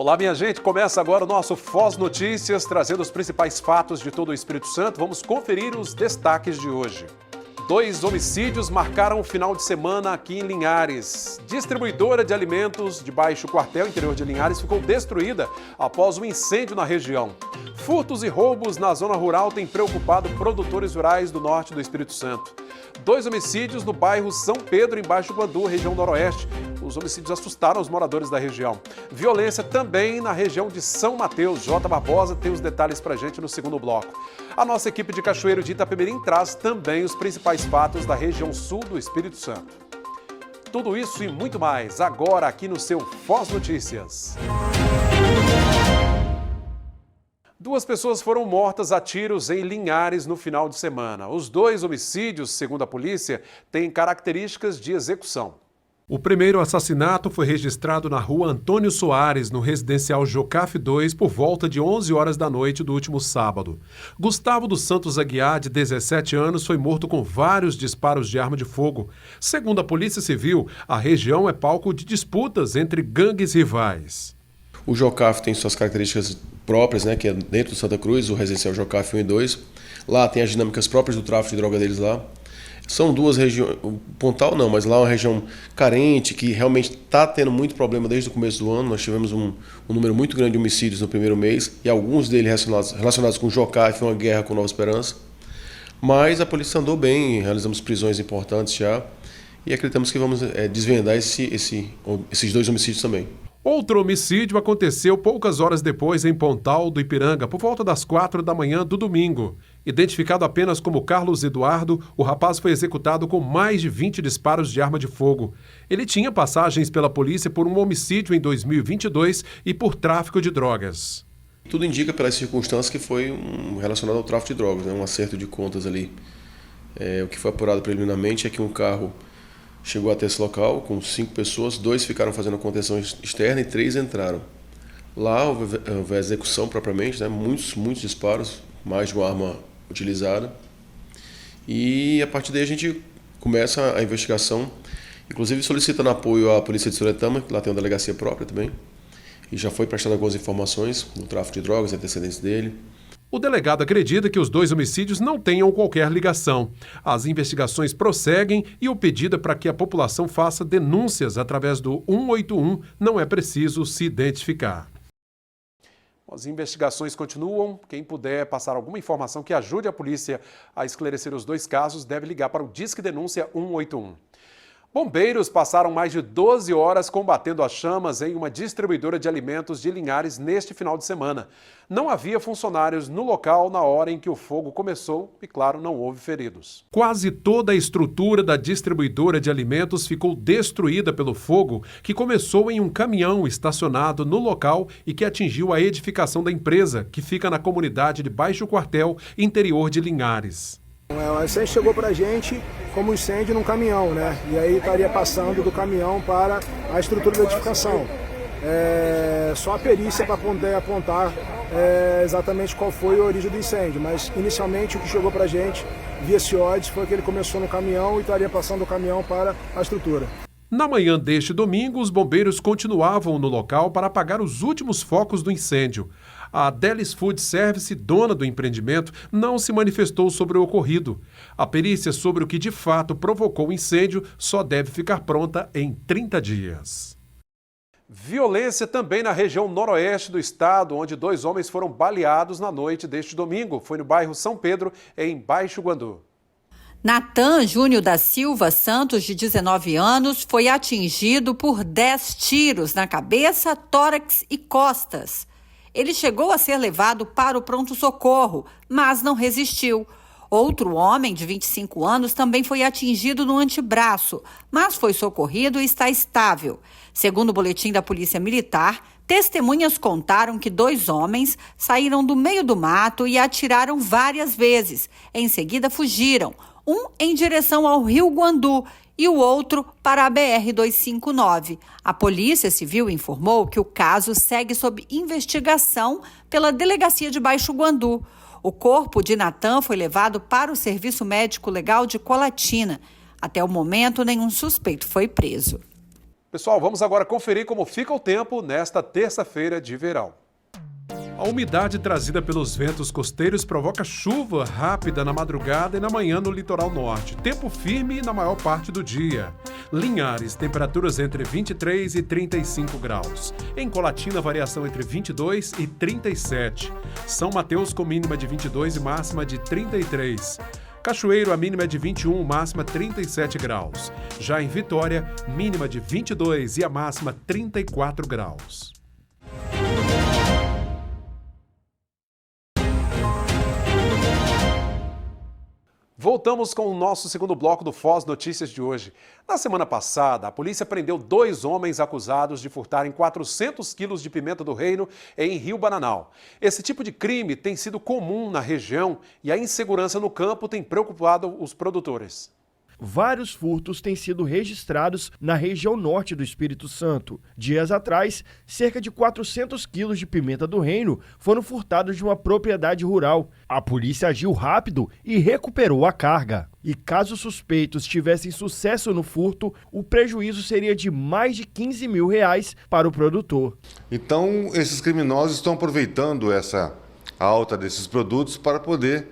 Olá, minha gente. Começa agora o nosso Foz Notícias, trazendo os principais fatos de todo o Espírito Santo. Vamos conferir os destaques de hoje. 2 homicídios marcaram o final de semana aqui em Linhares. Distribuidora de alimentos de Baixo Quartel, interior de Linhares, ficou destruída após um incêndio na região. Furtos e roubos na zona rural têm preocupado produtores rurais do norte do Espírito Santo. 2 homicídios no bairro São Pedro, em Baixo Guandu, região noroeste. Os homicídios assustaram os moradores da região. Violência também na região de São Mateus. J. Barbosa tem os detalhes pra gente no segundo bloco. A nossa equipe de Cachoeiro de Itapemirim traz também os principais fatos da região sul do Espírito Santo. Tudo isso e muito mais, agora aqui no seu Foz Notícias. 2 pessoas foram mortas a tiros em Linhares no final de semana. Os 2 homicídios, segundo a polícia, têm características de execução. O primeiro assassinato foi registrado na rua Antônio Soares, no residencial Jocaf 2, por volta de 11 horas da noite do último sábado. Gustavo dos Santos Aguiar, de 17 anos, foi morto com vários disparos de arma de fogo. Segundo a Polícia Civil, a região é palco de disputas entre gangues rivais. O Jocaf tem suas características próprias, que é dentro do Santa Cruz, o residencial Jocaf 1 e 2. Lá tem as dinâmicas próprias do tráfico de droga deles lá. São 2 regiões, Pontal não, mas lá é uma região carente, que realmente está tendo muito problema desde o começo do ano. Nós tivemos um número muito grande de homicídios no primeiro mês, e alguns deles relacionados com o Jocaf, uma guerra com Nova Esperança. Mas a polícia andou bem, realizamos prisões importantes já, e acreditamos que vamos desvendar esses 2 homicídios também. Outro homicídio aconteceu poucas horas depois em Pontal do Ipiranga, por volta das 4 da manhã do domingo. Identificado apenas como Carlos Eduardo, o rapaz foi executado com mais de 20 disparos de arma de fogo. Ele tinha passagens pela polícia por um homicídio em 2022 e por tráfico de drogas. Tudo indica pelas circunstâncias que foi relacionado ao tráfico de drogas, um acerto de contas ali. O que foi apurado preliminarmente é que um carro chegou até esse local com 5 pessoas, 2 ficaram fazendo a contenção externa e 3 entraram. Lá houve a execução propriamente, muitos disparos, mais de uma arma utilizada. E a partir daí a gente começa a investigação, inclusive solicitando apoio à Polícia de Soretama, que lá tem uma delegacia própria também. E já foi prestado algumas informações no tráfico de drogas, antecedentes dele. O delegado acredita que os 2 homicídios não tenham qualquer ligação. As investigações prosseguem e o pedido é para que a população faça denúncias através do 181, não é preciso se identificar. As investigações continuam. Quem puder passar alguma informação que ajude a polícia a esclarecer os 2 casos deve ligar para o Disque Denúncia 181. Bombeiros passaram mais de 12 horas combatendo as chamas em uma distribuidora de alimentos de Linhares neste final de semana. Não havia funcionários no local na hora em que o fogo começou e, claro, não houve feridos. Quase toda a estrutura da distribuidora de alimentos ficou destruída pelo fogo, que começou em um caminhão estacionado no local e que atingiu a edificação da empresa, que fica na comunidade de Baixo Quartel, interior de Linhares. O incêndio chegou para a gente como incêndio num caminhão, E aí estaria passando do caminhão para a estrutura da edificação. Só a perícia para poder apontar exatamente qual foi a origem do incêndio, mas inicialmente o que chegou para a gente via CIODES foi que ele começou no caminhão e estaria passando do caminhão para a estrutura. Na manhã deste domingo, os bombeiros continuavam no local para apagar os últimos focos do incêndio. A Delis Food Service, dona do empreendimento, não se manifestou sobre o ocorrido. A perícia sobre o que de fato provocou o incêndio só deve ficar pronta em 30 dias. Violência também na região noroeste do estado, onde 2 homens foram baleados na noite deste domingo. Foi no bairro São Pedro, em Baixo Guandu. Natan Júnior da Silva Santos, de 19 anos, foi atingido por 10 tiros na cabeça, tórax e costas. Ele chegou a ser levado para o pronto-socorro, mas não resistiu. Outro homem, de 25 anos, também foi atingido no antebraço, mas foi socorrido e está estável. Segundo o boletim da Polícia Militar, testemunhas contaram que 2 homens saíram do meio do mato e atiraram várias vezes. Em seguida, fugiram, um em direção ao Rio Guandu e o outro para a BR-259. A Polícia Civil informou que o caso segue sob investigação pela Delegacia de Baixo Guandu. O corpo de Natan foi levado para o Serviço Médico Legal de Colatina. Até o momento, nenhum suspeito foi preso. Pessoal, vamos agora conferir como fica o tempo nesta terça-feira de verão. A umidade trazida pelos ventos costeiros provoca chuva rápida na madrugada e na manhã no litoral norte. Tempo firme na maior parte do dia. Linhares, temperaturas entre 23 e 35 graus. Em Colatina, variação entre 22 e 37. São Mateus com mínima de 22 e máxima de 33. Cachoeiro, a mínima é de 21, máxima 37 graus. Já em Vitória, mínima de 22 e a máxima 34 graus. Voltamos com o nosso segundo bloco do Foz Notícias de hoje. Na semana passada, a polícia prendeu 2 homens acusados de furtarem 400 quilos de pimenta do reino em Rio Bananal. Esse tipo de crime tem sido comum na região e a insegurança no campo tem preocupado os produtores. Vários furtos têm sido registrados na região norte do Espírito Santo. Dias atrás, cerca de 400 quilos de pimenta do reino foram furtados de uma propriedade rural. A polícia agiu rápido e recuperou a carga. E caso suspeitos tivessem sucesso no furto, o prejuízo seria de mais de R$15 mil para o produtor. Então, esses criminosos estão aproveitando essa alta desses produtos para poder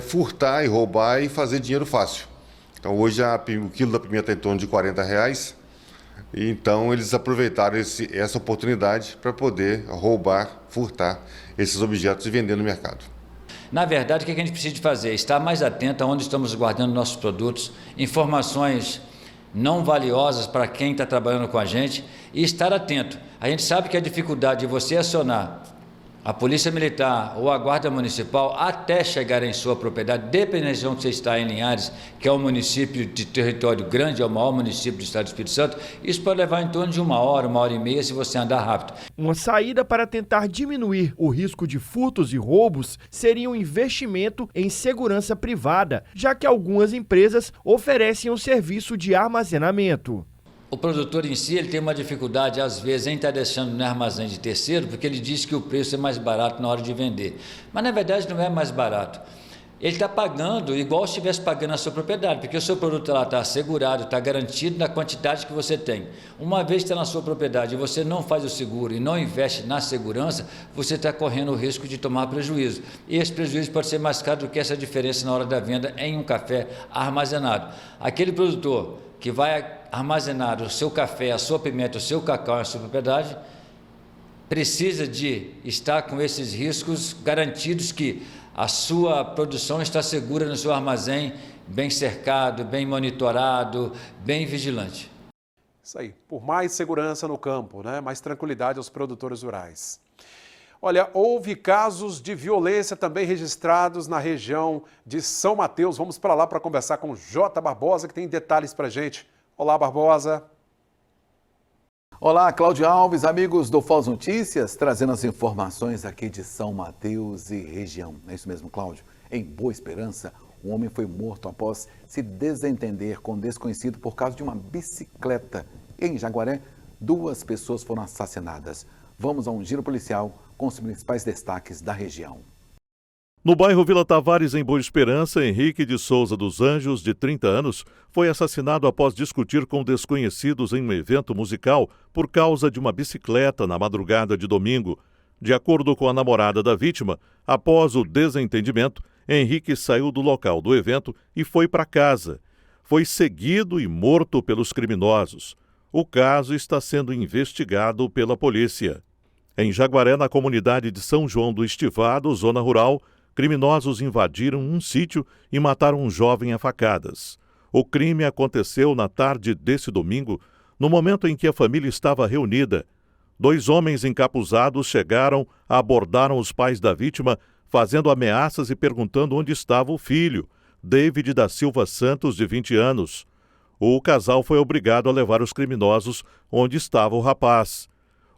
furtar e roubar e fazer dinheiro fácil. Então, hoje o quilo da pimenta é em torno de R$40, e então eles aproveitaram essa oportunidade para poder roubar, furtar esses objetos e vender no mercado. Na verdade, o que a gente precisa de fazer? Estar mais atento a onde estamos guardando nossos produtos, informações não valiosas para quem está trabalhando com a gente e estar atento. A gente sabe que a dificuldade de você acionar a Polícia Militar ou a Guarda Municipal até chegar em sua propriedade, dependendo da região que você está em Linhares, que é um município de território grande, é o maior município do estado do Espírito Santo, isso pode levar em torno de 1 hora, 1h30 se você andar rápido. Uma saída para tentar diminuir o risco de furtos e roubos seria um investimento em segurança privada, já que algumas empresas oferecem um serviço de armazenamento. O produtor em si ele tem uma dificuldade, às vezes, em estar deixando no armazém de terceiro, porque ele diz que o preço é mais barato na hora de vender. Mas, na verdade, não é mais barato. Ele está pagando igual se estivesse pagando a sua propriedade, porque o seu produto está assegurado, está garantido na quantidade que você tem. Uma vez que está na sua propriedade e você não faz o seguro e não investe na segurança, você está correndo o risco de tomar prejuízo. E esse prejuízo pode ser mais caro do que essa diferença na hora da venda em um café armazenado. Aquele produtor que vai armazenar o seu café, a sua pimenta, o seu cacau na sua propriedade, precisa de estar com esses riscos garantidos que a sua produção está segura no seu armazém, bem cercado, bem monitorado, bem vigilante. Isso aí, por mais segurança no campo, né? Mais tranquilidade aos produtores rurais. Olha, houve casos de violência também registrados na região de São Mateus. Vamos para lá para conversar com J. Barbosa, que tem detalhes para a gente. Olá, Barbosa. Olá, Cláudio Alves, amigos do Foz Notícias, trazendo as informações aqui de São Mateus e região. É isso mesmo, Cláudio. Em Boa Esperança, um homem foi morto após se desentender com um desconhecido por causa de uma bicicleta. Em Jaguaré, 2 pessoas foram assassinadas. Vamos a um giro policial com os principais destaques da região. No bairro Vila Tavares, em Boa Esperança, Henrique de Souza dos Anjos, de 30 anos, foi assassinado após discutir com desconhecidos em um evento musical por causa de uma bicicleta na madrugada de domingo. De acordo com a namorada da vítima, após o desentendimento, Henrique saiu do local do evento e foi para casa. Foi seguido e morto pelos criminosos. O caso está sendo investigado pela polícia. Em Jaguaré, na comunidade de São João do Estivado, zona rural, criminosos invadiram um sítio e mataram um jovem a facadas. O crime aconteceu na tarde desse domingo, no momento em que a família estava reunida. 2 homens encapuzados chegaram, abordaram os pais da vítima, fazendo ameaças e perguntando onde estava o filho, David da Silva Santos, de 20 anos. O casal foi obrigado a levar os criminosos onde estava o rapaz.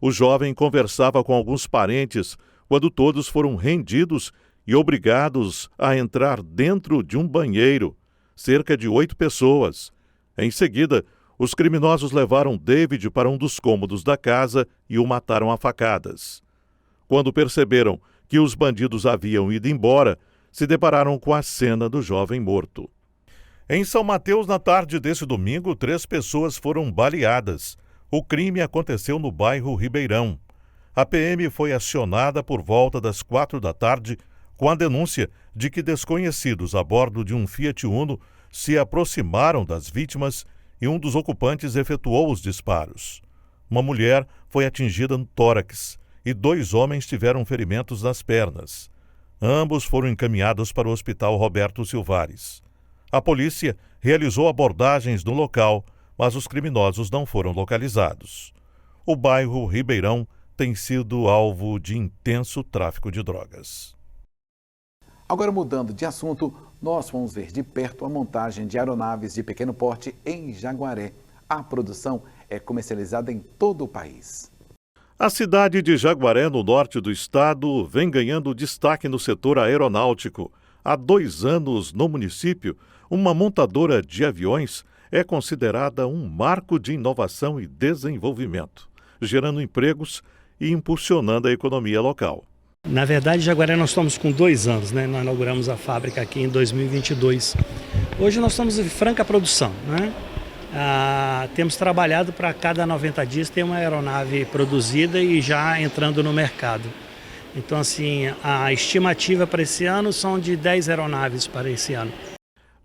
O jovem conversava com alguns parentes quando todos foram rendidos e obrigados a entrar dentro de um banheiro, cerca de 8 pessoas. Em seguida, os criminosos levaram David para um dos cômodos da casa e o mataram a facadas. Quando perceberam que os bandidos haviam ido embora, se depararam com a cena do jovem morto. Em São Mateus, na tarde desse domingo, 3 pessoas foram baleadas. O crime aconteceu no bairro Ribeirão. A PM foi acionada por volta das 4 da tarde com a denúncia de que desconhecidos a bordo de um Fiat Uno se aproximaram das vítimas e um dos ocupantes efetuou os disparos. Uma mulher foi atingida no tórax e 2 homens tiveram ferimentos nas pernas. Ambos foram encaminhados para o Hospital Roberto Silvares. A polícia realizou abordagens no local, mas os criminosos não foram localizados. O bairro Ribeirão tem sido alvo de intenso tráfico de drogas. Agora, mudando de assunto, nós vamos ver de perto a montagem de aeronaves de pequeno porte em Jaguaré. A produção é comercializada em todo o país. A cidade de Jaguaré, no norte do estado, vem ganhando destaque no setor aeronáutico. Há 2 anos, no município, uma montadora de aviões é considerada um marco de inovação e desenvolvimento, gerando empregos e impulsionando a economia local. Na verdade, Jaguaré nós estamos com 2 anos, né? Nós inauguramos a fábrica aqui em 2022. Hoje nós estamos em franca produção, né? Temos trabalhado para cada 90 dias ter uma aeronave produzida e já entrando no mercado. Então, assim, a estimativa para esse ano são de 10 aeronaves para esse ano.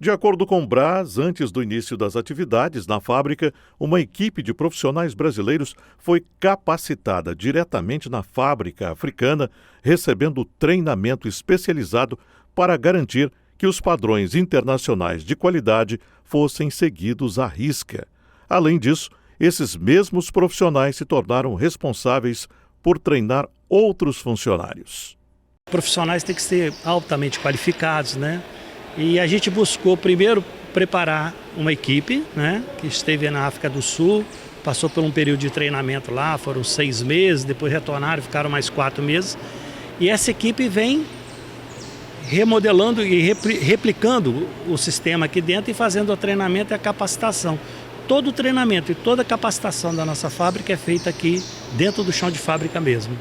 De acordo com o Brás, antes do início das atividades na fábrica, uma equipe de profissionais brasileiros foi capacitada diretamente na fábrica africana, recebendo treinamento especializado para garantir que os padrões internacionais de qualidade fossem seguidos à risca. Além disso, esses mesmos profissionais se tornaram responsáveis por treinar outros funcionários. Profissionais têm que ser altamente qualificados, né? E a gente buscou primeiro preparar uma equipe, né, que esteve na África do Sul, passou por um período de treinamento lá, foram 6 meses, depois retornaram, ficaram mais 4 meses. E essa equipe vem remodelando e replicando o sistema aqui dentro e fazendo o treinamento e a capacitação. Todo o treinamento e toda a capacitação da nossa fábrica é feita aqui dentro do chão de fábrica mesmo.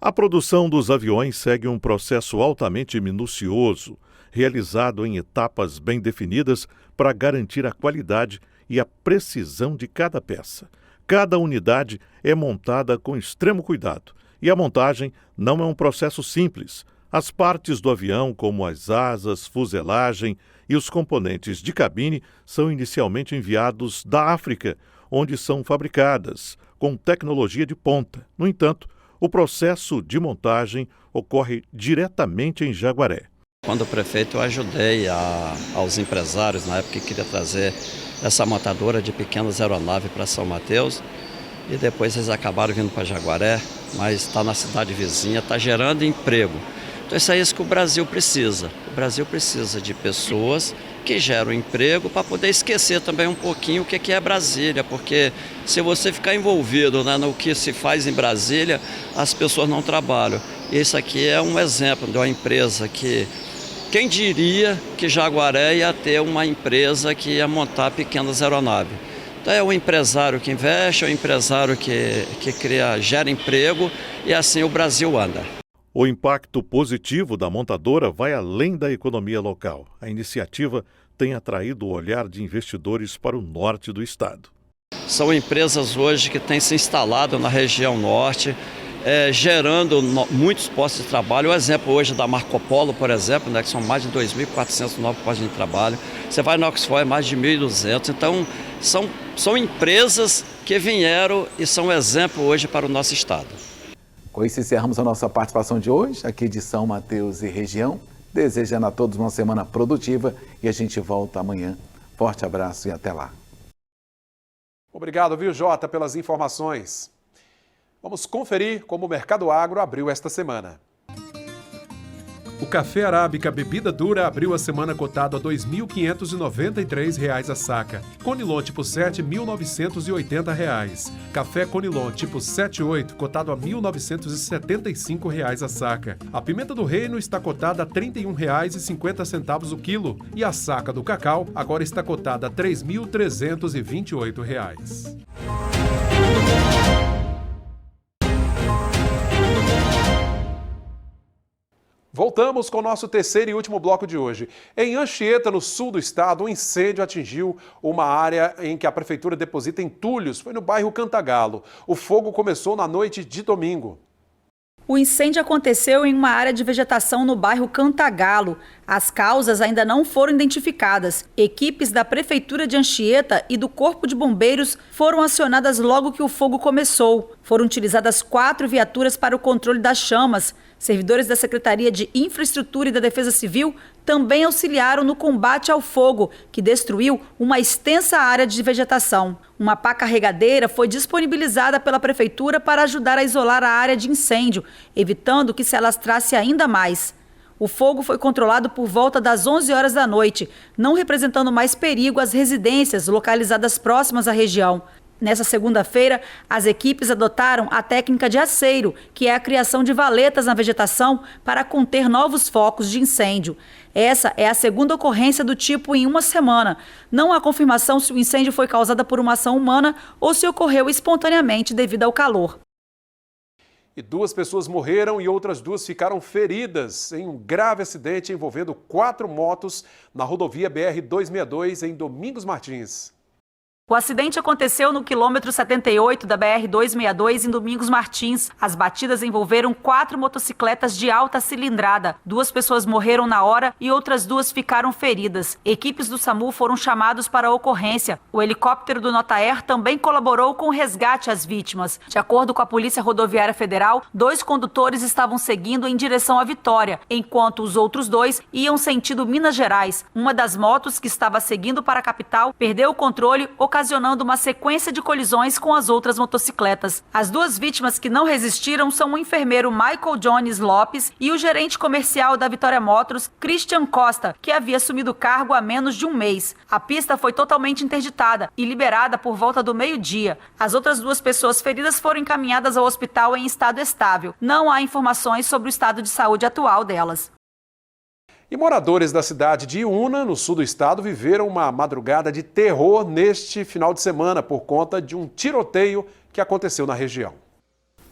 A produção dos aviões segue um processo altamente minucioso, realizado em etapas bem definidas para garantir a qualidade e a precisão de cada peça. Cada unidade é montada com extremo cuidado e a montagem não é um processo simples. As partes do avião, como as asas, fuselagem e os componentes de cabine, são inicialmente enviados da África, onde são fabricadas, com tecnologia de ponta. No entanto, o processo de montagem ocorre diretamente em Jaguaré. Quando prefeito, eu ajudei aos empresários, na época que queria trazer essa montadora de pequenas aeronaves para São Mateus. E depois eles acabaram vindo para Jaguaré, mas está na cidade vizinha, está gerando emprego. Então isso é isso que o Brasil precisa. O Brasil precisa de pessoas que geram emprego para poder esquecer também um pouquinho o que é Brasília, porque se você ficar envolvido, né, no que se faz em Brasília, as pessoas não trabalham. E isso aqui é um exemplo de uma empresa que... Quem diria que Jaguaré ia ter uma empresa que ia montar pequenas aeronaves? Então é o empresário que investe, é o empresário que gera emprego e assim o Brasil anda. O impacto positivo da montadora vai além da economia local. A iniciativa tem atraído o olhar de investidores para o norte do estado. São empresas hoje que têm se instalado na região norte, gerando muitos postos de trabalho. O exemplo hoje da Marco Polo, por exemplo, né, que são mais de 2.400 novos postos de trabalho. Você vai na Oxford, mais de 1.200. Então, são empresas que vieram e são exemplo hoje para o nosso estado. Com isso, encerramos a nossa participação de hoje, aqui de São Mateus e região. Desejando a todos uma semana produtiva e a gente volta amanhã. Forte abraço e até lá. Obrigado, viu, Jota, pelas informações. Vamos conferir como o Mercado Agro abriu esta semana. O café arábica bebida dura abriu a semana cotado a R$ 2.593 a saca. Conilon tipo 7, R$ 1.980. Café Conilon tipo 78, cotado a R$ 1.975 a saca. A pimenta do reino está cotada a R$ 31,50 o quilo. E a saca do cacau agora está cotada a R$ 3.328. Voltamos com o nosso terceiro e último bloco de hoje. Em Anchieta, no sul do estado, um incêndio atingiu uma área em que a prefeitura deposita entulhos. Foi no bairro Cantagalo. O fogo começou na noite de domingo. O incêndio aconteceu em uma área de vegetação no bairro Cantagalo. As causas ainda não foram identificadas. Equipes da Prefeitura de Anchieta e do Corpo de Bombeiros foram acionadas logo que o fogo começou. Foram utilizadas 4 viaturas para o controle das chamas. Servidores da Secretaria de Infraestrutura e da Defesa Civil também auxiliaram no combate ao fogo, que destruiu uma extensa área de vegetação. Uma pá carregadeira foi disponibilizada pela Prefeitura para ajudar a isolar a área de incêndio, evitando que se alastrasse ainda mais. O fogo foi controlado por volta das 11 horas da noite, não representando mais perigo às residências localizadas próximas à região. Nessa segunda-feira, as equipes adotaram a técnica de aceiro, que é a criação de valetas na vegetação para conter novos focos de incêndio. Essa é a segunda ocorrência do tipo em uma semana. Não há confirmação se o incêndio foi causado por uma ação humana ou se ocorreu espontaneamente devido ao calor. E 2 pessoas morreram e outras 2 ficaram feridas em um grave acidente envolvendo 4 motos na rodovia BR-262 em Domingos Martins. O acidente aconteceu no quilômetro 78 da BR-262 em Domingos Martins. As batidas envolveram 4 motocicletas de alta cilindrada. 2 pessoas morreram na hora e outras 2 ficaram feridas. Equipes do SAMU foram chamados para a ocorrência. O helicóptero do Notaer também colaborou com o resgate às vítimas. De acordo com a Polícia Rodoviária Federal, 2 condutores estavam seguindo em direção à Vitória, enquanto os outros 2 iam sentido Minas Gerais. Uma das motos que estava seguindo para a capital perdeu o controle, ocasionando uma sequência de colisões com as outras motocicletas. As 2 vítimas que não resistiram são o enfermeiro Michael Jones Lopes e o gerente comercial da Vitória Motors, Christian Costa, que havia assumido o cargo há menos de um mês. A pista foi totalmente interditada e liberada por volta do meio-dia. As outras 2 pessoas feridas foram encaminhadas ao hospital em estado estável. Não há informações sobre o estado de saúde atual delas. E moradores da cidade de Iuna, no sul do estado, viveram uma madrugada de terror neste final de semana por conta de um tiroteio que aconteceu na região.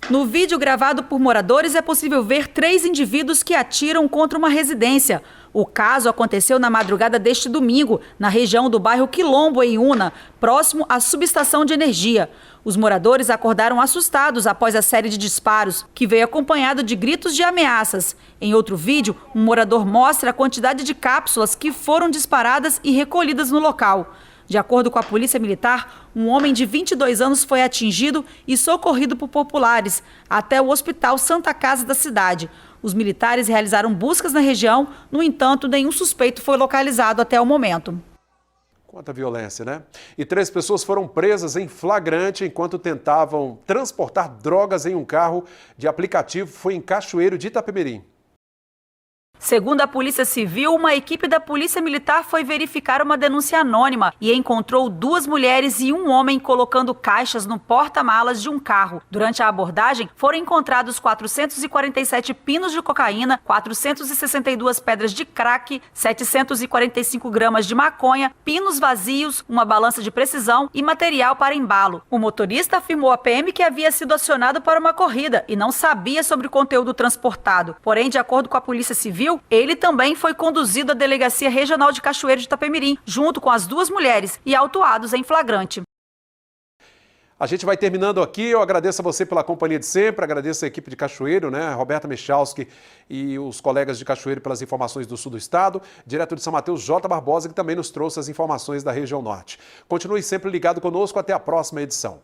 No vídeo gravado por moradores é possível ver 3 indivíduos que atiram contra uma residência. O caso aconteceu na madrugada deste domingo, na região do bairro Quilombo, em Iuna, próximo à subestação de energia. Os moradores acordaram assustados após a série de disparos, que veio acompanhado de gritos de ameaças. Em outro vídeo, um morador mostra a quantidade de cápsulas que foram disparadas e recolhidas no local. De acordo com a Polícia Militar, um homem de 22 anos foi atingido e socorrido por populares até o Hospital Santa Casa da cidade. Os militares realizaram buscas na região, no entanto, nenhum suspeito foi localizado até o momento. Quanta violência, né? E 3 pessoas foram presas em flagrante enquanto tentavam transportar drogas em um carro de aplicativo. Foi em Cachoeiro de Itapemirim. Segundo a Polícia Civil, uma equipe da Polícia Militar foi verificar uma denúncia anônima e encontrou 2 mulheres e um homem colocando caixas no porta-malas de um carro. Durante a abordagem, foram encontrados 447 pinos de cocaína, 462 pedras de crack, 745 gramas de maconha, pinos vazios, uma balança de precisão e material para embalo. O motorista afirmou à PM que havia sido acionado para uma corrida e não sabia sobre o conteúdo transportado. Porém, de acordo com a Polícia Civil, ele também foi conduzido à Delegacia Regional de Cachoeiro de Itapemirim, junto com as 2 mulheres, e autuados em flagrante. A gente vai terminando aqui. Eu agradeço a você pela companhia de sempre, agradeço a equipe de Cachoeiro, né? Roberta Michalski e os colegas de Cachoeiro pelas informações do sul do estado, direto de São Mateus, J. Barbosa, que também nos trouxe as informações da região norte. Continue sempre ligado conosco, até a próxima edição.